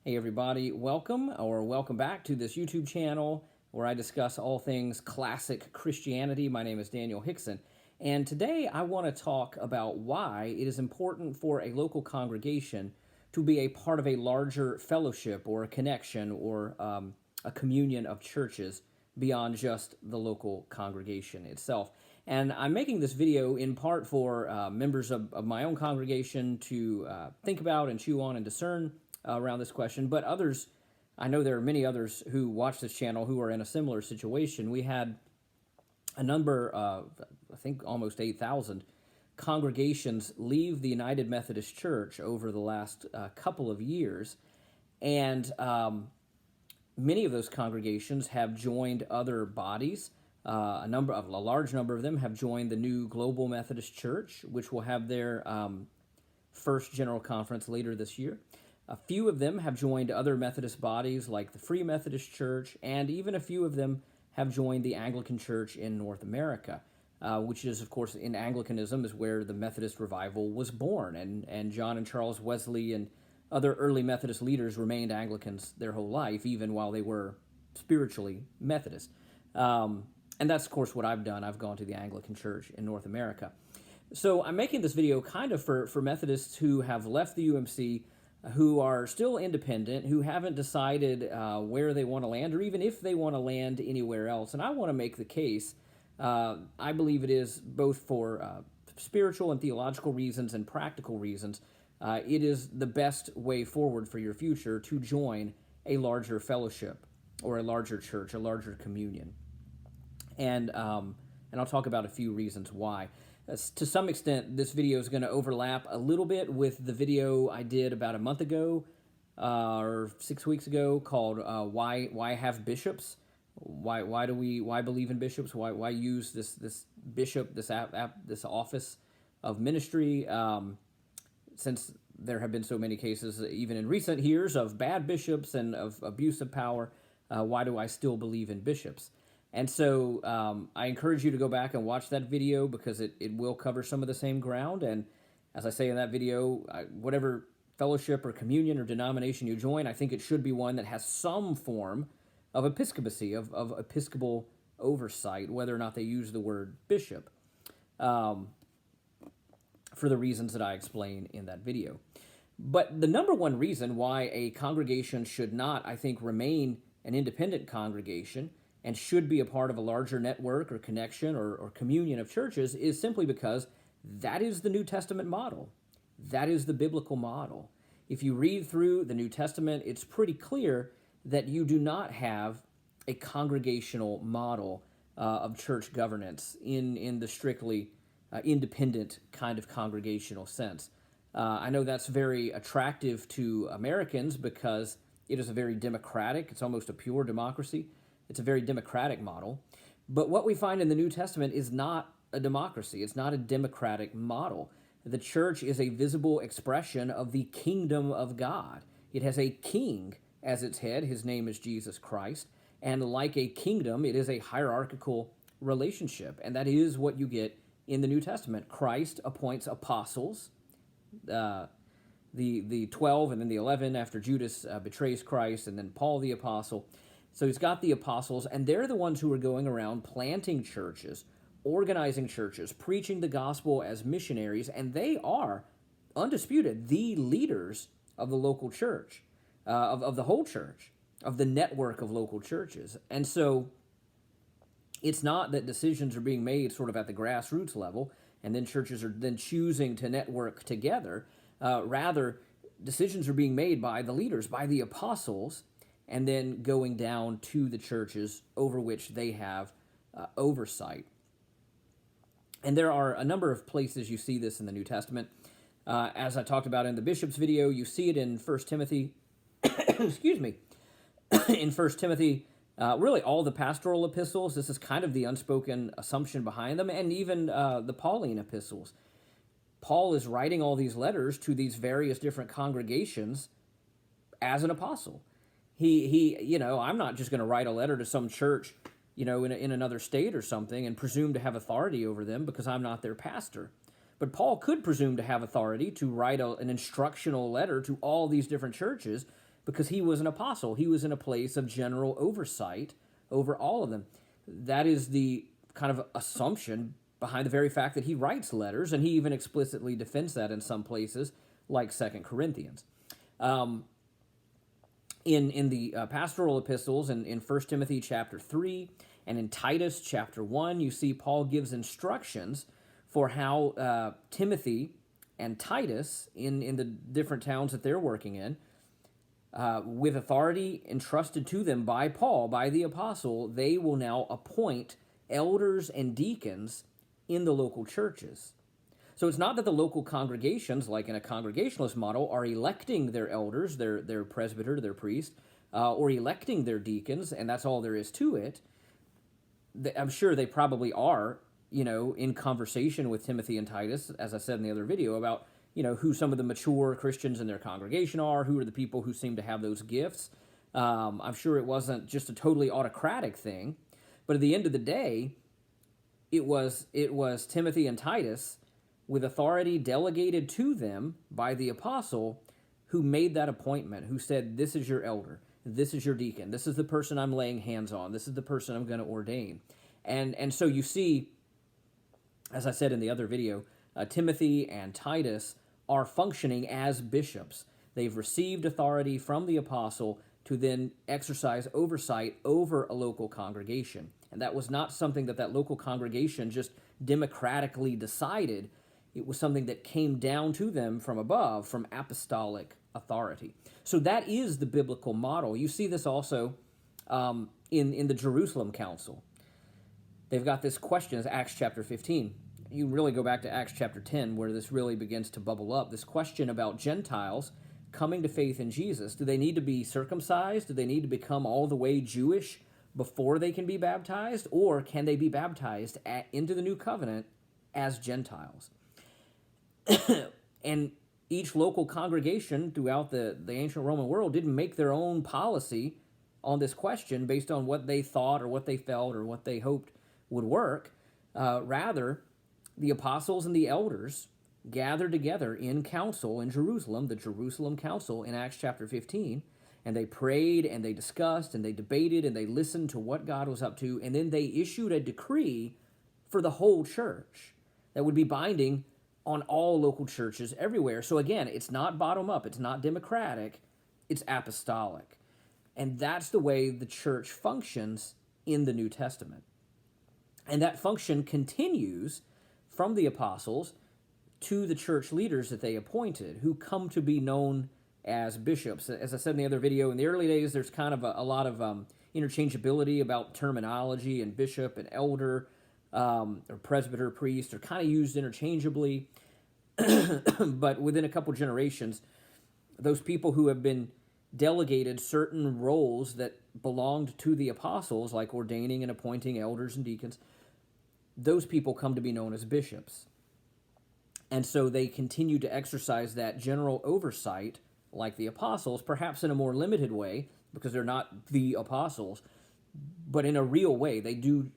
Hey everybody, welcome back to this YouTube channel where I discuss all things classic Christianity. My name is Daniel Hickson, and today I want to talk about why it is important for a local congregation to be a part of a larger fellowship or a connection or a communion of churches beyond just the local congregation itself. And I'm making this video in part for members of my own congregation to think about and chew on and discern around this question, but others, I know there are many others who watch this channel who are in a similar situation. We had a number of, I think almost 8,000 congregations leave the United Methodist Church over the last couple of years, and many of those congregations have joined other bodies. A large number of them have joined the new Global Methodist Church, which will have their first general conference later this year. A few of them have joined other Methodist bodies like the Free Methodist Church, and even a few of them have joined the Anglican Church in North America, which is, of course, in Anglicanism is where the Methodist revival was born, and John and Charles Wesley and other early Methodist leaders remained Anglicans their whole life, even while they were spiritually Methodist. And that's, of course, what I've done. I've gone to the Anglican Church in North America. So I'm making this video kind of for Methodists who have left the UMC, who are still independent, who haven't decided where they want to land, or even if they want to land anywhere else. And I want to make the case, I believe it is both for spiritual and theological reasons and practical reasons, it is the best way forward for your future to join a larger fellowship or a larger church, a larger communion. And I'll talk about a few reasons why. To some extent, this video is going to overlap a little bit with the video I did about a month ago or 6 weeks ago called "Why Have Bishops? Why believe in bishops? Why use this bishop, this office of ministry? Since there have been so many cases, even in recent years, of bad bishops and of abuse of power, why do I still believe in bishops?" And so I encourage you to go back and watch that video because it will cover some of the same ground. And as I say in that video, whatever fellowship or communion or denomination you join, I think it should be one that has some form of episcopacy, of episcopal oversight, whether or not they use the word bishop, for the reasons that I explain in that video. But the number one reason why a congregation should not, I think, remain an independent congregation and should be a part of a larger network or connection or communion of churches is simply because that is the New Testament model. That is the biblical model. If you read through the New Testament, it's pretty clear that you do not have a congregational model of church governance in the strictly independent kind of congregational sense. I know that's very attractive to Americans because it is a very democratic, it's almost a pure democracy. It's a very democratic model. But what we find in the New Testament is not a democracy. It's not a democratic model. The church is a visible expression of the kingdom of God. It has a king as its head. His name is Jesus Christ. And like a kingdom, it is a hierarchical relationship. And that is what you get in the New Testament. Christ appoints apostles, the 12 and then the 11 after Judas betrays Christ, and then Paul the apostle. So he's got the apostles, and they're the ones who are going around planting churches, organizing churches, preaching the gospel as missionaries, and they are, undisputed, the leaders of the local church, of the whole church, of the network of local churches. And so it's not that decisions are being made sort of at the grassroots level, and then churches are then choosing to network together. Rather, decisions are being made by the leaders, by the apostles, and then going down to the churches over which they have oversight. And there are a number of places you see this in the New Testament. As I talked about in the bishop's video, you see it in 1 Timothy, excuse me, in 1 Timothy, really all the pastoral epistles. This is kind of the unspoken assumption behind them, and even the Pauline epistles. Paul is writing all these letters to these various different congregations as an apostle. I'm not just going to write a letter to some church, in another state or something and presume to have authority over them because I'm not their pastor. But Paul could presume to have authority to write an instructional letter to all these different churches because he was an apostle. He was in a place of general oversight over all of them. That is the kind of assumption behind the very fact that he writes letters, and he even explicitly defends that in some places, like 2 Corinthians. In the pastoral epistles, in 1 Timothy chapter 3 and in Titus chapter 1, you see Paul gives instructions for how Timothy and Titus, in the different towns that they're working in, with authority entrusted to them by Paul, by the apostle, they will now appoint elders and deacons in the local churches. So it's not that the local congregations, like in a Congregationalist model, are electing their elders, their presbyter, their priest, or electing their deacons, and that's all there is to it. I'm sure they probably are, in conversation with Timothy and Titus, as I said in the other video, about, who some of the mature Christians in their congregation are, who are the people who seem to have those gifts. I'm sure it wasn't just a totally autocratic thing, but at the end of the day, it was Timothy and Titus, with authority delegated to them by the apostle, who made that appointment, who said, this is your elder, this is your deacon, this is the person I'm laying hands on, this is the person I'm going to ordain. And so you see, as I said in the other video, Timothy and Titus are functioning as bishops. They've received authority from the apostle to then exercise oversight over a local congregation. And that was not something that local congregation just democratically decided. It was something that came down to them from above, from apostolic authority. So that is the biblical model. You see this also in the Jerusalem Council. They've got this question, it's Acts chapter 15. You really go back to Acts chapter 10, where this really begins to bubble up. This question about Gentiles coming to faith in Jesus. Do they need to be circumcised? Do they need to become all the way Jewish before they can be baptized? Or can they be baptized into the new covenant as Gentiles? And each local congregation throughout the ancient Roman world didn't make their own policy on this question based on what they thought or what they felt or what they hoped would work. Rather, the apostles and the elders gathered together in council in Jerusalem, the Jerusalem Council in Acts chapter 15, and they prayed and they discussed and they debated and they listened to what God was up to, and then they issued a decree for the whole church that would be binding on all local churches everywhere. So again, it's not bottom up, it's not democratic, it's apostolic. And that's the way the church functions in the New Testament. And that function continues from the apostles to the church leaders that they appointed, who come to be known as bishops. As I said in the other video, in the early days, there's kind of a lot of interchangeability about terminology, and bishop and elder, or presbyter, priest, are kind of used interchangeably. But within a couple generations, those people who have been delegated certain roles that belonged to the apostles, like ordaining and appointing elders and deacons, those people come to be known as bishops. And so they continue to exercise that general oversight like the apostles, perhaps in a more limited way, because they're not the apostles, but in a real way. They do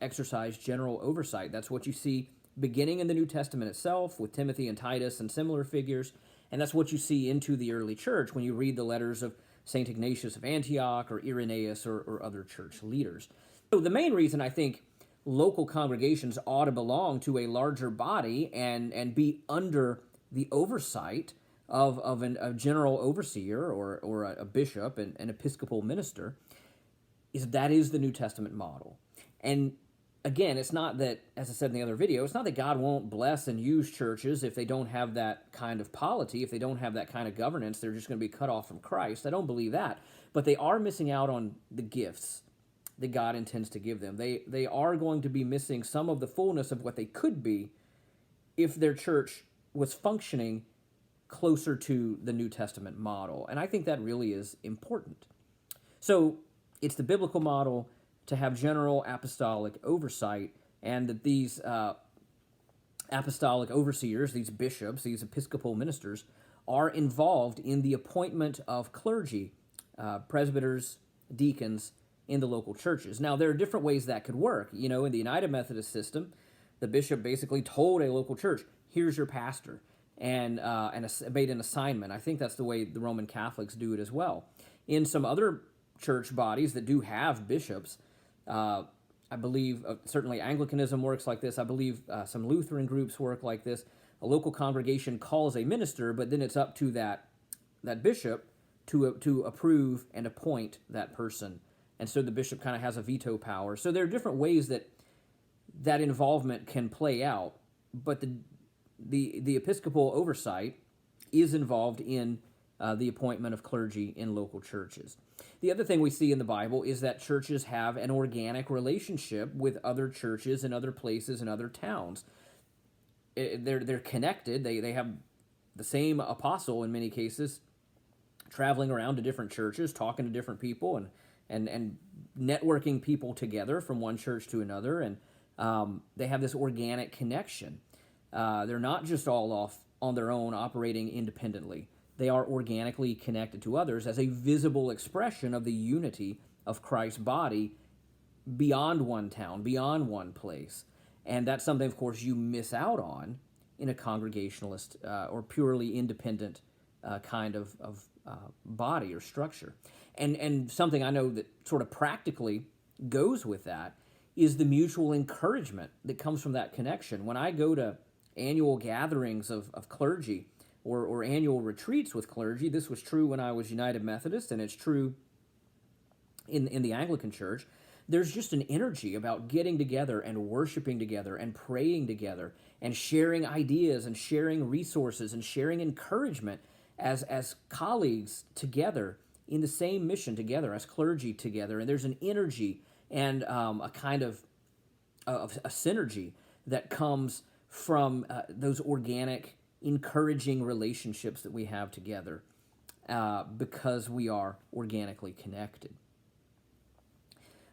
exercise general oversight. That's what you see beginning in the New Testament itself with Timothy and Titus and similar figures, and that's what you see into the early church when you read the letters of St. Ignatius of Antioch or Irenaeus or other church leaders. So the main reason I think local congregations ought to belong to a larger body and be under the oversight of a general overseer or a bishop, and an episcopal minister, that is the New Testament model. And again, it's not that, as I said in the other video, it's not that God won't bless and use churches if they don't have that kind of polity, if they don't have that kind of governance, they're just going to be cut off from Christ. I don't believe that. But they are missing out on the gifts that God intends to give them. They are going to be missing some of the fullness of what they could be if their church was functioning closer to the New Testament model. And I think that really is important. So it's the biblical model to have general apostolic oversight, and that these apostolic overseers, these bishops, these episcopal ministers, are involved in the appointment of clergy, presbyters, deacons, in the local churches. Now, there are different ways that could work. In the United Methodist system, the bishop basically told a local church, here's your pastor. and made an assignment. I think that's the way the Roman Catholics do it as well. In some other church bodies that do have bishops, I believe certainly Anglicanism works like this. I believe some Lutheran groups work like this. A local congregation calls a minister, but then it's up to that bishop to approve and appoint that person. And so the bishop kind of has a veto power. So there are different ways that involvement can play out, but the episcopal oversight is involved in the appointment of clergy in local churches. The other thing we see in the Bible is that churches have an organic relationship with other churches in other places and other towns. They're connected. They have the same apostle in many cases, traveling around to different churches, talking to different people, and networking people together from one church to another, and they have this organic connection. They're not just all off on their own, operating independently. They are organically connected to others as a visible expression of the unity of Christ's body beyond one town, beyond one place. And that's something, of course, you miss out on in a congregationalist or purely independent kind of body or structure. And something I know that sort of practically goes with that is the mutual encouragement that comes from that connection. When I go to annual gatherings of clergy or annual retreats with clergy, this was true when I was United Methodist, and it's true in the Anglican Church, there's just an energy about getting together and worshiping together and praying together and sharing ideas and sharing resources and sharing encouragement as colleagues together in the same mission together, as clergy together. And there's an energy and a kind of a synergy that comes from those organic, encouraging relationships that we have together because we are organically connected.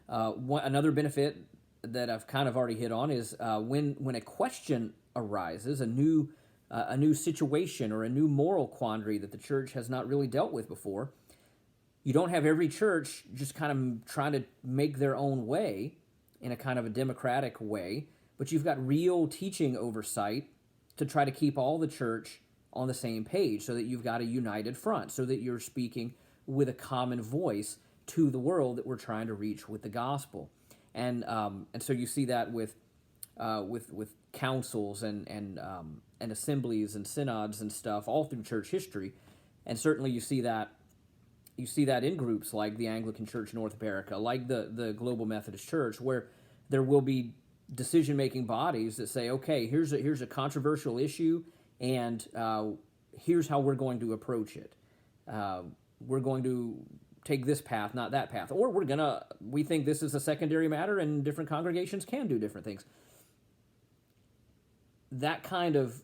Another benefit that I've kind of already hit on is when a question arises, a new situation or a new moral quandary that the church has not really dealt with before, you don't have every church just kind of trying to make their own way in a kind of a democratic way, but you've got real teaching oversight to try to keep all the church on the same page so that you've got a united front, so that you're speaking with a common voice to the world that we're trying to reach with the gospel. And so you see that with councils and assemblies and synods and stuff all through church history. And certainly you see that in groups like the Anglican Church North America, like the Global Methodist Church, where there will be decision-making bodies that say, okay, here's a controversial issue, and here's how we're going to approach it. We're going to take this path, not that path. Or we think this is a secondary matter, and different congregations can do different things. That kind of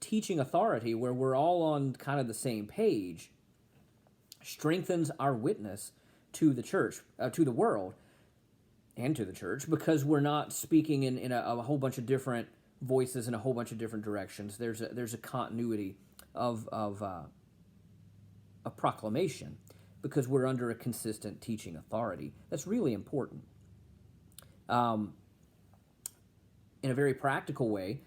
teaching authority, where we're all on kind of the same page, strengthens our witness to the church, to the world, and to the church, because we're not speaking in a whole bunch of different voices in a whole bunch of different directions. There's a continuity of proclamation, because we're under a consistent teaching authority. That's really important. In a very practical way,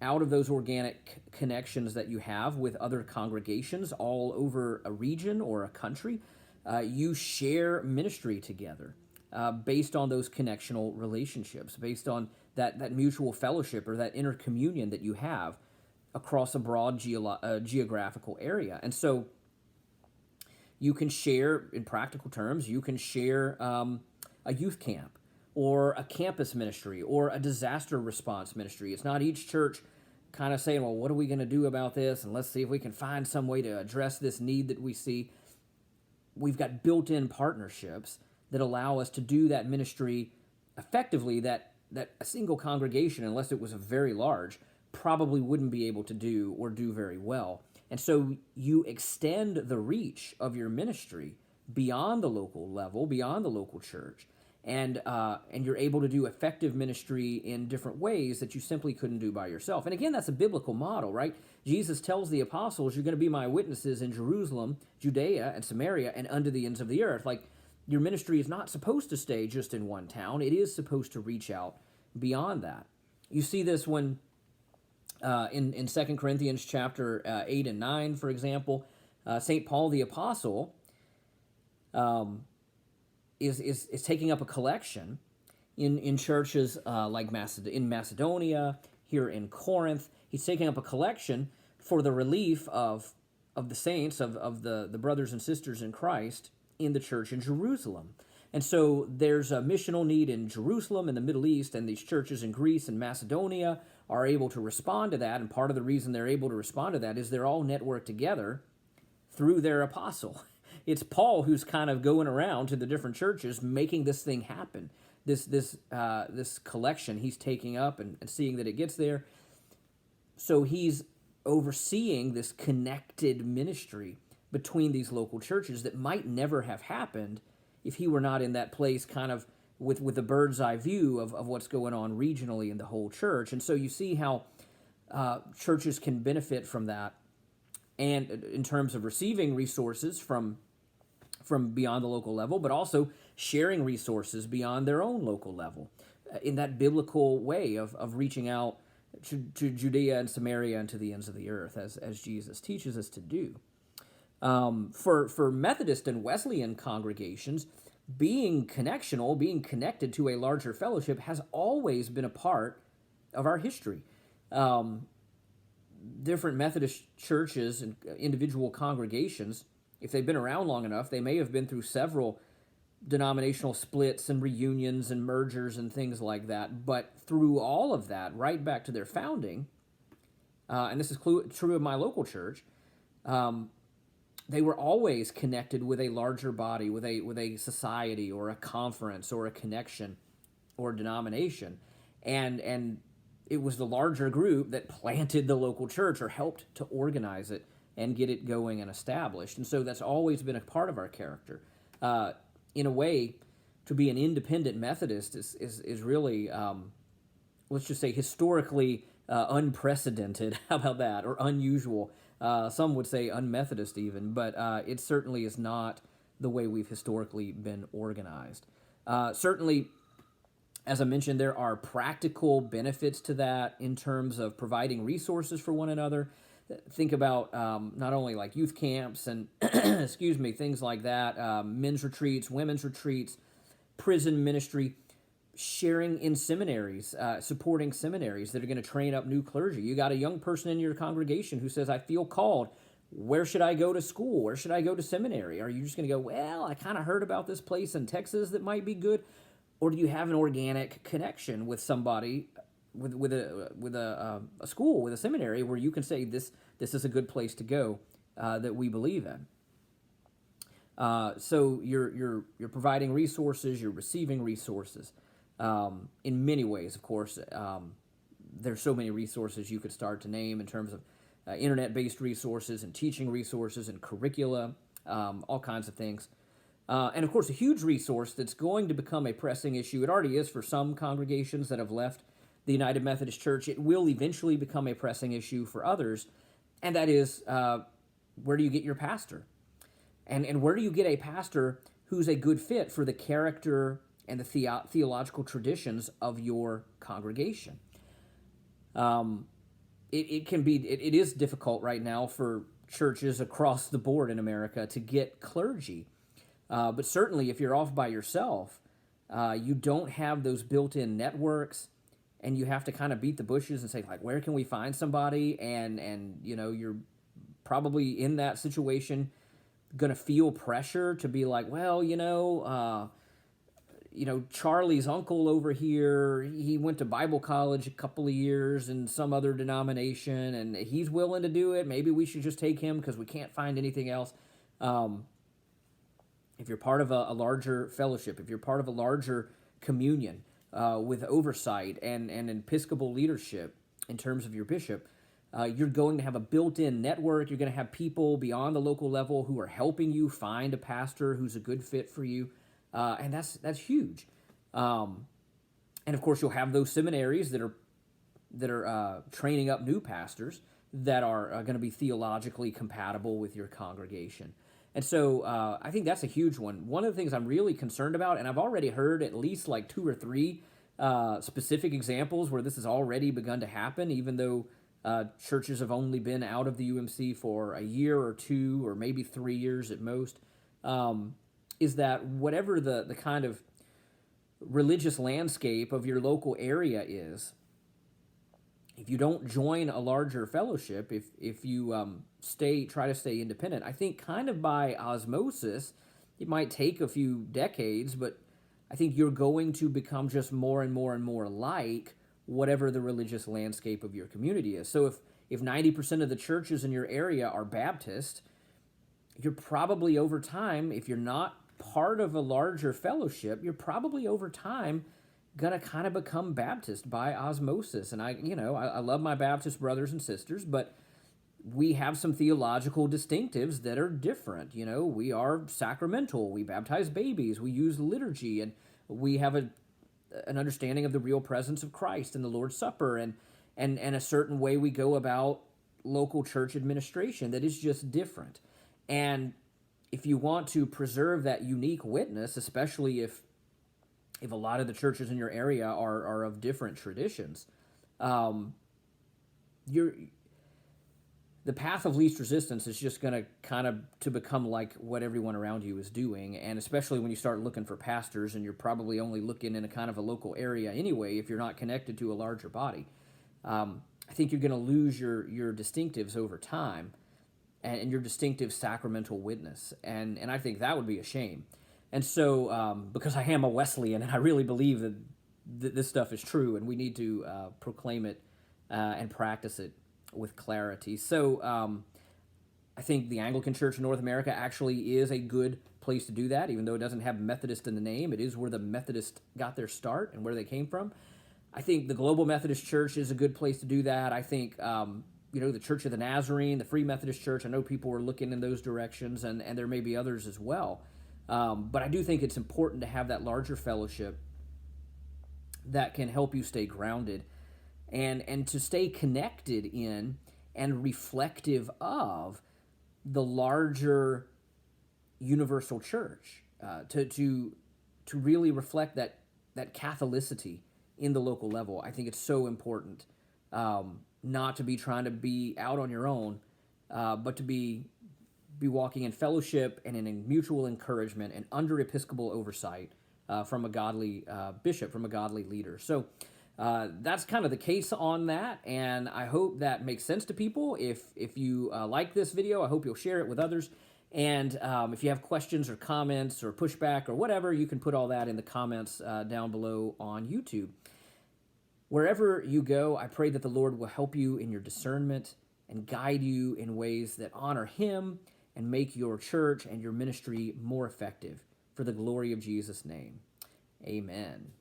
out of those organic connections that you have with other congregations all over a region or a country, you share ministry together based on those connectional relationships, based on that mutual fellowship or that intercommunion that you have across a broad geographical area. And so you can share, in practical terms, you can share a youth camp or a campus ministry or a disaster response ministry. It's not each church kind of saying, well, what are we going to do about this? And let's see if we can find some way to address this need that we see. We've got built-in partnerships that allow us to do that ministry effectively that a single congregation, unless it was a very large, probably wouldn't be able to do or do very well. And so you extend the reach of your ministry beyond the local level, beyond the local church, and you're able to do effective ministry in different ways that you simply couldn't do by yourself. And again, that's a biblical model, right? Jesus tells the apostles, you're going to be my witnesses in Jerusalem, Judea, and Samaria, and unto the ends of the earth. Like, your ministry is not supposed to stay just in one town. It is supposed to reach out beyond that. You see this when In 2 Corinthians chapter 8 and 9, for example, St. Paul the Apostle is taking up a collection in churches like in Macedonia, here in Corinth. He's taking up a collection for the relief of the saints, of the brothers and sisters in Christ in the church in Jerusalem. And so there's a missional need in Jerusalem, in the Middle East, and these churches in Greece and Macedonia are able to respond to that. And part of the reason they're able to respond to that is they're all networked together through their apostle. It's Paul who's kind of going around to the different churches making this thing happen. This collection he's taking up and seeing that it gets there. So he's overseeing this connected ministry between these local churches that might never have happened if he were not in that place kind of with a bird's eye view of what's going on regionally in the whole church. And so you see how churches can benefit from that, and in terms of receiving resources from beyond the local level, but also sharing resources beyond their own local level in that biblical way of reaching out to Judea and Samaria and to the ends of the earth, as Jesus teaches us to do. For Methodist and Wesleyan congregations, being connectional, being connected to a larger fellowship has always been a part of our history. Different Methodist churches and individual congregations, if they've been around long enough, they may have been through several denominational splits and reunions and mergers and things like that. But through all of that, right back to their founding, and this is true of my local church, they were always connected with a larger body, with a society or a conference or a connection or denomination, and it was the larger group that planted the local church or helped to organize it and get it going and established. And so that's always been a part of our character. In a way, to be an independent Methodist is really, let's just say, historically unprecedented. How about that? Or unusual. Some would say un-Methodist even, but it certainly is not the way we've historically been organized. Certainly, as I mentioned, there are practical benefits to that in terms of providing resources for one another. Think about not only like youth camps and, excuse me, things like that, men's retreats, women's retreats, prison ministry, sharing in seminaries, supporting seminaries that are going to train up new clergy. You got a young person in your congregation who says, I feel called. Where should I go to school? Where should I go to seminary? Are you just going to go, well, I kind of heard about this place in Texas that might be good? Or do you have an organic connection with somebody, with a school, with a seminary, where you can say this is a good place to go that we believe in? So you're providing resources, you're receiving resources. In many ways, of course, there's so many resources you could start to name in terms of internet-based resources and teaching resources and curricula, all kinds of things. And of course, a huge resource that's going to become a pressing issue, it already is for some congregations that have left the United Methodist Church, it will eventually become a pressing issue for others, and that is, where do you get your pastor? And where do you get a pastor who's a good fit for the character and the theological traditions of your congregation? It is difficult right now for churches across the board in America to get clergy. But certainly if you're off by yourself, you don't have those built-in networks, and you have to kind of beat the bushes and say, like, where can we find somebody? And you know, you're probably in that situation going to feel pressure to be like, well, Charlie's uncle over here, he went to Bible college a couple of years in some other denomination, and he's willing to do it. Maybe we should just take him because we can't find anything else. If you're part of a larger fellowship, if you're part of a larger communion with oversight and episcopal leadership in terms of your bishop, you're going to have a built-in network. You're going to have people beyond the local level who are helping you find a pastor who's a good fit for you. And that's huge. And of course, you'll have those seminaries that are training up new pastors that are going to be theologically compatible with your congregation. And so I think that's a huge one. One of the things I'm really concerned about, and I've already heard at least like 2 or 3 specific examples where this has already begun to happen, even though Churches have only been out of the UMC for a year or two, or maybe 3 years at most. Is that whatever the kind of religious landscape of your local area is, if you don't join a larger fellowship, if you try to stay independent, I think kind of by osmosis, it might take a few decades, but I think you're going to become just more and more and more like whatever the religious landscape of your community is. So if 90% of the churches in your area are Baptist, you're probably over time, if you're not part of a larger fellowship, you're probably over time gonna kind of become Baptist by osmosis. And I love my Baptist brothers and sisters, but we have some theological distinctives that are different. We are sacramental. We baptize babies. We use liturgy, and we have an understanding of the real presence of Christ in the Lord's Supper, and a certain way we go about local church administration that is just different. And if you want to preserve that unique witness, especially if a lot of the churches in your area are of different traditions, the path of least resistance is just going to kind of to become like what everyone around you is doing. And especially when you start looking for pastors, and you're probably only looking in a kind of a local area anyway, if you're not connected to a larger body, I think you're going to lose your distinctives over time, and your distinctive sacramental witness. And I think that would be a shame. And so, because I am a Wesleyan, and I really believe that this stuff is true, and we need to proclaim it and practice it with clarity. So I think the Anglican Church in North America actually is a good place to do that, even though it doesn't have Methodist in the name. It is where the Methodists got their start and where they came from. I think the Global Methodist Church is a good place to do that. I think, the Church of the Nazarene, the Free Methodist Church, I know people are looking in those directions, and there may be others as well. But I do think it's important to have that larger fellowship that can help you stay grounded and to stay connected in and reflective of the larger universal church, to really reflect that Catholicity in the local level. I think it's so important, not to be trying to be out on your own, but to be walking in fellowship and in mutual encouragement and under episcopal oversight from a godly bishop, from a godly leader. So that's kind of the case on that, and I hope that makes sense to people. If you like this video, I hope you'll share it with others. And if you have questions or comments or pushback or whatever, you can put all that in the comments down below on YouTube. Wherever you go, I pray that the Lord will help you in your discernment and guide you in ways that honor Him and make your church and your ministry more effective for the glory of Jesus' name. Amen.